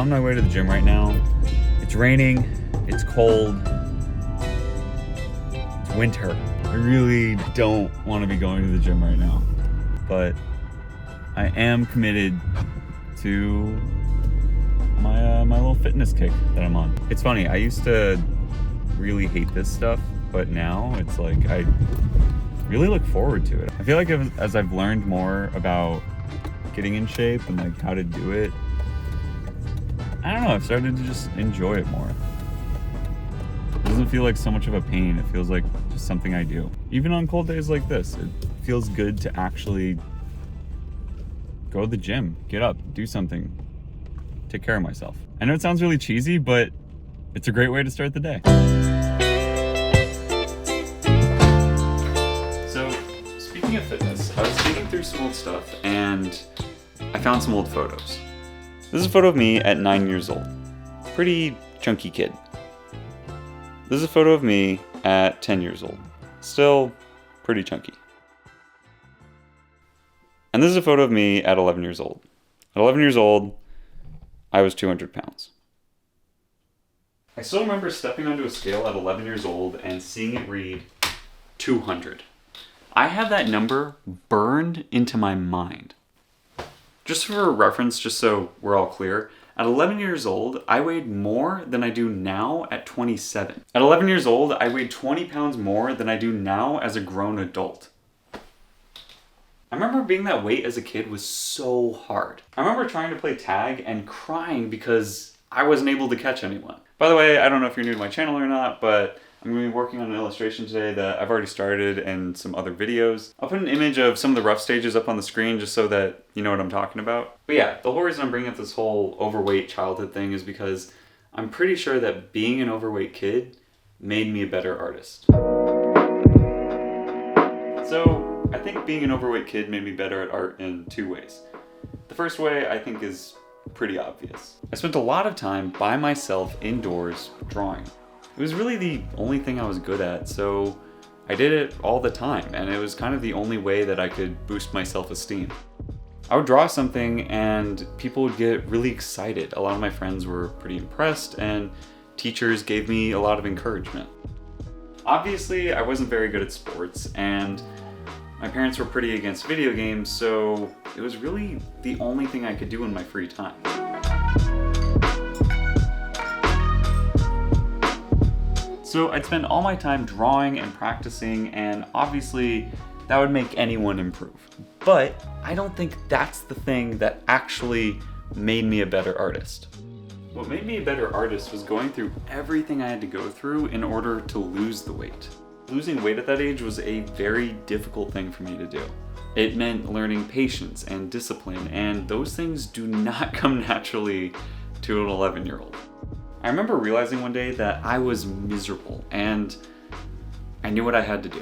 on my way to the gym right now. It's raining, it's cold, it's winter. I really don't want to be going to the gym right now, but I am committed to my little fitness kick that I'm on. It's funny, I used to really hate this stuff, but now it's like I really look forward to it. I feel like as I've learned more about getting in shape and like how to do it, I don't know, I've started to just enjoy it more. It doesn't feel like so much of a pain, it feels like just something I do. Even on cold days like this, it feels good to actually go to the gym, get up, do something, take care of myself. I know it sounds really cheesy, but it's a great way to start the day. So, speaking of fitness, I was digging through some old stuff and I found some old photos. This is a photo of me at 9 years old. Pretty chunky kid. This is a photo of me at 10 years old. Still pretty chunky. And this is a photo of me at 11 years old. At 11 years old, I was 200 pounds. I still remember stepping onto a scale at 11 years old and seeing it read 200. I have that number burned into my mind. Just for reference, just so we're all clear, at 11 years old, I weighed more than I do now at 27. At 11 years old, I weighed 20 pounds more than I do now as a grown adult. I remember being that weight as a kid was so hard. I remember trying to play tag and crying because I wasn't able to catch anyone. By the way, I don't know if you're new to my channel or not, but I'm going to be working on an illustration today that I've already started and some other videos. I'll put an image of some of the rough stages up on the screen just so that you know what I'm talking about. But yeah, the whole reason I'm bringing up this whole overweight childhood thing is because I'm pretty sure that being an overweight kid made me a better artist. So I think being an overweight kid made me better at art in two ways. The first way I think is pretty obvious. I spent a lot of time by myself indoors drawing. It was really the only thing I was good at, so I did it all the time, and it was kind of the only way that I could boost my self-esteem. I would draw something and people would get really excited. A lot of my friends were pretty impressed, and teachers gave me a lot of encouragement. Obviously, I wasn't very good at sports, and my parents were pretty against video games, so it was really the only thing I could do in my free time. So I'd spend all my time drawing and practicing, and obviously that would make anyone improve. But I don't think that's the thing that actually made me a better artist. What made me a better artist was going through everything I had to go through in order to lose the weight. Losing weight at that age was a very difficult thing for me to do. It meant learning patience and discipline, and those things do not come naturally to an 11-year-old. I remember realizing one day that I was miserable and I knew what I had to do.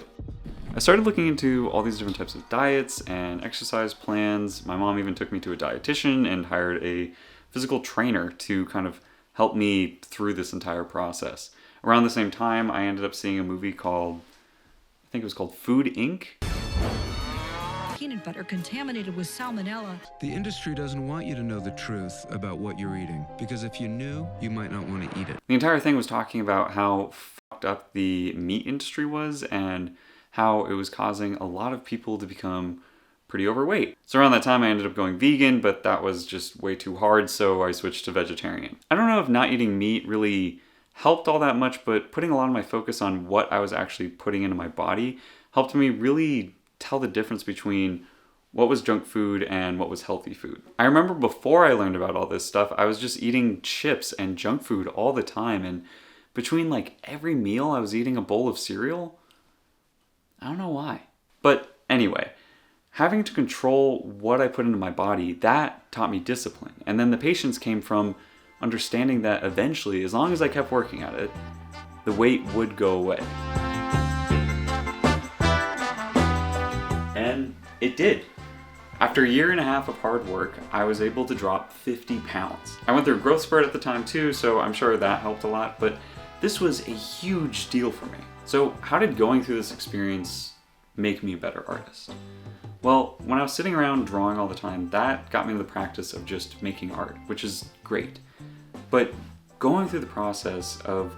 I started looking into all these different types of diets and exercise plans. My mom even took me to a dietitian and hired a physical trainer to kind of help me through this entire process. Around the same time, I ended up seeing a movie called, I think it was called Food Inc. Peanut butter contaminated with salmonella. The industry doesn't want you to know the truth about what you're eating, because if you knew, you might not want to eat it. The entire thing was talking about how fucked up the meat industry was and how it was causing a lot of people to become pretty overweight. So around that time I ended up going vegan, but that was just way too hard, so I switched to vegetarian. I don't know if not eating meat really helped all that much, but putting a lot of my focus on what I was actually putting into my body helped me really tell the difference between what was junk food and what was healthy food. I remember before I learned about all this stuff, I was just eating chips and junk food all the time, and between like every meal I was eating a bowl of cereal. I don't know why. But anyway, having to control what I put into my body, that taught me discipline. And then the patience came from understanding that eventually, as long as I kept working at it, the weight would go away. And it did. After a year and a half of hard work, I was able to drop 50 pounds. I went through a growth spurt at the time too, so I'm sure that helped a lot, but this was a huge deal for me. So how did going through this experience make me a better artist? Well, when I was sitting around drawing all the time, that got me in the practice of just making art, which is great. But going through the process of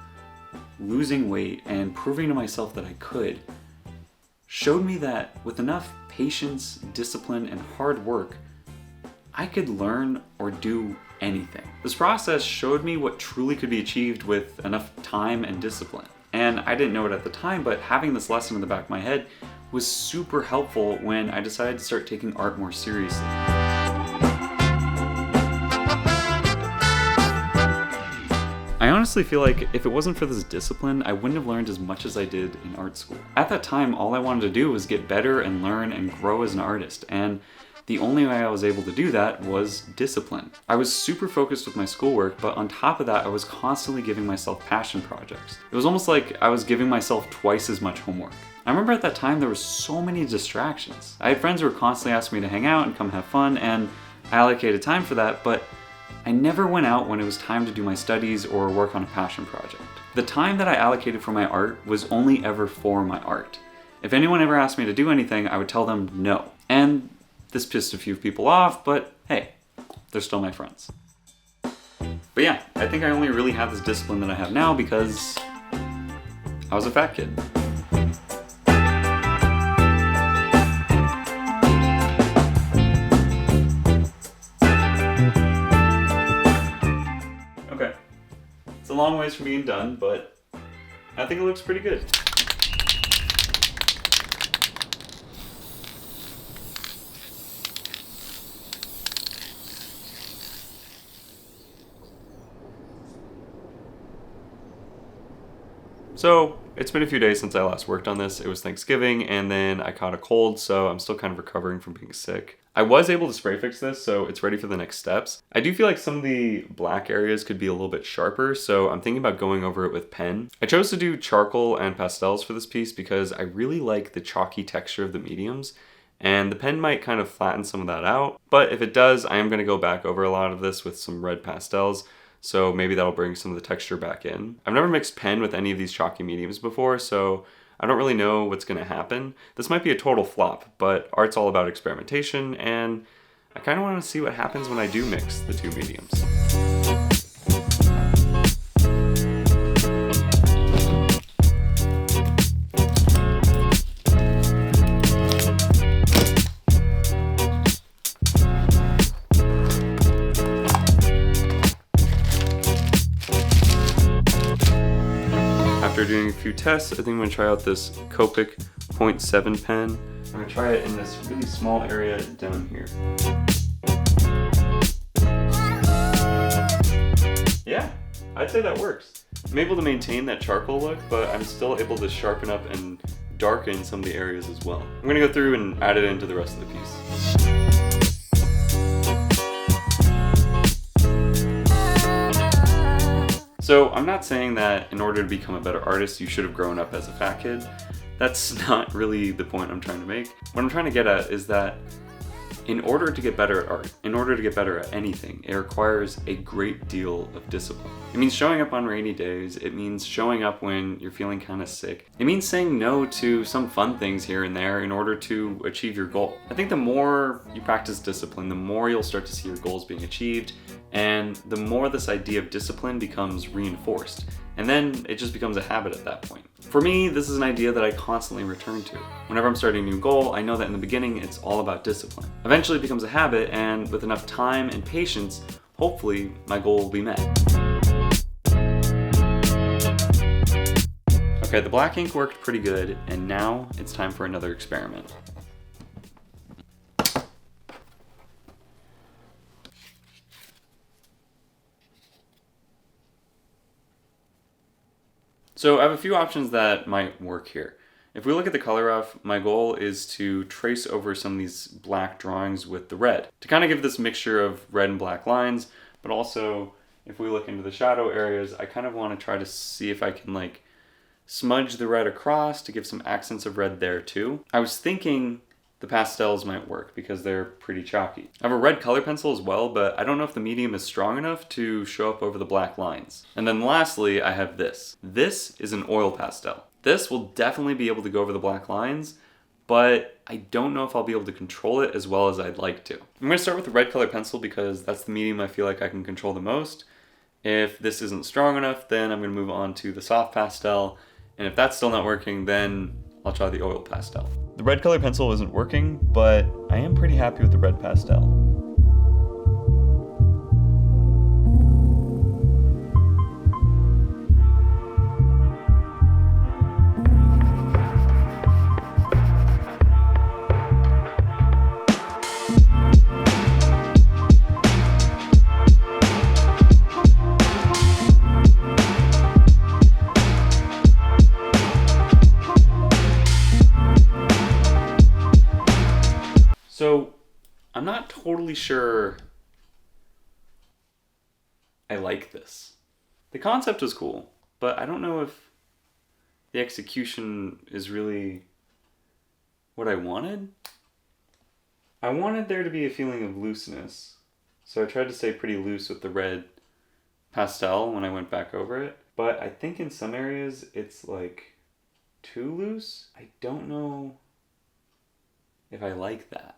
losing weight and proving to myself that I could showed me that with enough patience, discipline, and hard work, I could learn or do anything. This process showed me what truly could be achieved with enough time and discipline. And I didn't know it at the time, but having this lesson in the back of my head was super helpful when I decided to start taking art more seriously. I honestly feel like if it wasn't for this discipline, I wouldn't have learned as much as I did in art school. At that time, all I wanted to do was get better and learn and grow as an artist, and the only way I was able to do that was discipline. I was super focused with my schoolwork, but on top of that, I was constantly giving myself passion projects. It was almost like I was giving myself twice as much homework. I remember at that time there were so many distractions. I had friends who were constantly asking me to hang out and come have fun, and I allocated time for that, but I never went out when it was time to do my studies or work on a passion project. The time that I allocated for my art was only ever for my art. If anyone ever asked me to do anything, I would tell them no. And this pissed a few people off, but hey, they're still my friends. But yeah, I think I only really have this discipline that I have now because I was a fat kid. Okay, it's a long ways from being done, but I think it looks pretty good. So, it's been a few days since I last worked on this. It was Thanksgiving, and then I caught a cold, so I'm still kind of recovering from being sick. I was able to spray fix this, so it's ready for the next steps. I do feel like some of the black areas could be a little bit sharper, so I'm thinking about going over it with pen. I chose to do charcoal and pastels for this piece because I really like the chalky texture of the mediums, and the pen might kind of flatten some of that out. But if it does, I am going to go back over a lot of this with some red pastels, so maybe that'll bring some of the texture back in. I've never mixed pen with any of these chalky mediums before, so I don't really know what's going to happen. This might be a total flop, but art's all about experimentation, and I kind of want to see what happens when I do mix the two mediums. After doing a few tests, I think I'm going to try out this Copic 0.7 pen. I'm going to try it in this really small area down here. Yeah, I'd say that works. I'm able to maintain that charcoal look, but I'm still able to sharpen up and darken some of the areas as well. I'm going to go through and add it into the rest of the piece. So I'm not saying that in order to become a better artist, you should have grown up as a fat kid. That's not really the point I'm trying to make. What I'm trying to get at is that in order to get better at art, in order to get better at anything, it requires a great deal of discipline. It means showing up on rainy days. It means showing up when you're feeling kind of sick. It means saying no to some fun things here and there in order to achieve your goal. I think the more you practice discipline, the more you'll start to see your goals being achieved, and the more this idea of discipline becomes reinforced. And then it just becomes a habit at that point. For me, this is an idea that I constantly return to. Whenever I'm starting a new goal, I know that in the beginning, it's all about discipline. Eventually it becomes a habit, and with enough time and patience, hopefully my goal will be met. Okay, the black ink worked pretty good, and now it's time for another experiment. So I have a few options that might work here. If we look at the color off, my goal is to trace over some of these black drawings with the red to kind of give this mixture of red and black lines, but also if we look into the shadow areas, I kind of want to try to see if I can like smudge the red across to give some accents of red there too. I was thinking the pastels might work because they're pretty chalky. I have a red color pencil as well, but I don't know if the medium is strong enough to show up over the black lines. And then lastly, I have this. This is an oil pastel. This will definitely be able to go over the black lines, but I don't know if I'll be able to control it as well as I'd like to. I'm going to start with the red color pencil because that's the medium I feel like I can control the most. If this isn't strong enough, then I'm going to move on to the soft pastel. And if that's still not working, then I'll try the oil pastel. The red color pencil isn't working, but I am pretty happy with the red pastel. So, I'm not totally sure I like this. The concept was cool, but I don't know if the execution is really what I wanted. I wanted there to be a feeling of looseness, so I tried to stay pretty loose with the red pastel when I went back over it, but I think in some areas it's like too loose. I don't know if I like that.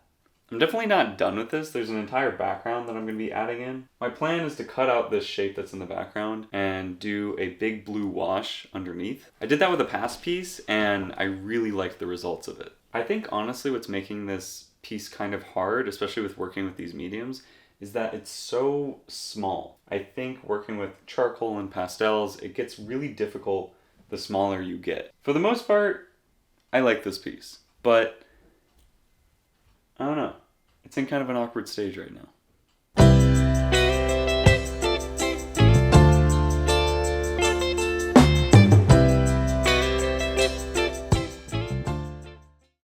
I'm definitely not done with this. There's an entire background that I'm going to be adding in. My plan is to cut out this shape that's in the background and do a big blue wash underneath. I did that with a past piece and I really liked the results of it. I think honestly what's making this piece kind of hard, especially with working with these mediums, is that it's so small. I think working with charcoal and pastels, it gets really difficult the smaller you get. For the most part, I like this piece, but I don't know. It's in kind of an awkward stage right now.